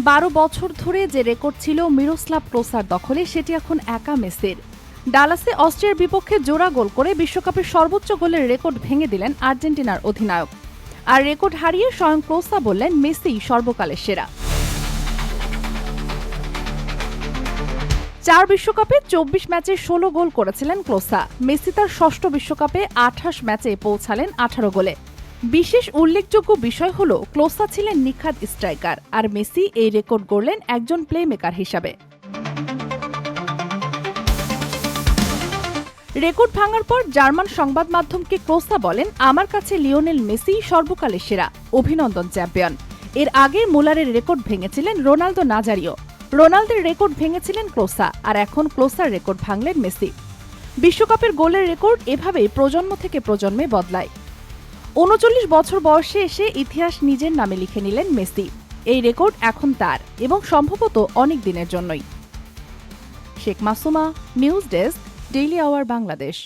12 বছর ধরে যে রেকর্ড ছিল মিরোস্লাভ ক্লোসার দখলে, সেটি এখন একা মেসির। ডালাসে অস্ট্রিয়ার বিপক্ষে জোড়া গোল করে বিশ্বকাপের সর্বোচ্চ গোলের রেকর্ড ভেঙে দিলেন আর্জেন্টিনার অধিনায়ক। আর রেকর্ড হারিয়ে স্বয়ং ক্লোসা বললেন মেসিই সর্বকালের সেরা। 4 বিশ্বকাপে 24 ম্যাচে 16 গোল করেছিলেন ক্লোসা। মেসি তার ষষ্ঠ বিশ্বকাপে 28 ম্যাচে পৌঁছালেন 18 গোলে। বিশেষ উল্লেখযোগ্য বিষয় হল ক্লোসা ছিলেন নিখাত স্ট্রাইকার, আর মেসি এই রেকর্ড গড়লেন একজন প্লেমেকার হিসাবে। রেকর্ড ভাঙার পর জার্মান সংবাদ মাধ্যমকে ক্লোসা বলেন, আমার কাছে লিওনেল মেসি সর্বকালের সেরা, অভিনন্দন চ্যাম্পিয়ন। এর আগে মুলারের রেকর্ড ভেঙেছিলেন রোনালদো নাজারিও। রোনালদোর রেকর্ড ভেঙেছিলেন ক্লোসা, আর এখন ক্লোসার রেকর্ড ভাঙলেন মেসি। বিশ্বকাপের গোলের রেকর্ড এভাবেই প্রজন্ম থেকে প্রজন্মে বদলায়। 39 বছর বয়সে এসে ইতিহাস নিজের নামে লিখে নিলেন মেসি। এই রেকর্ড এখন তার, এবং সম্ভবত অনেক দিনের জন্যই। Sheikh Masuma, news desk, daily our Bangladesh.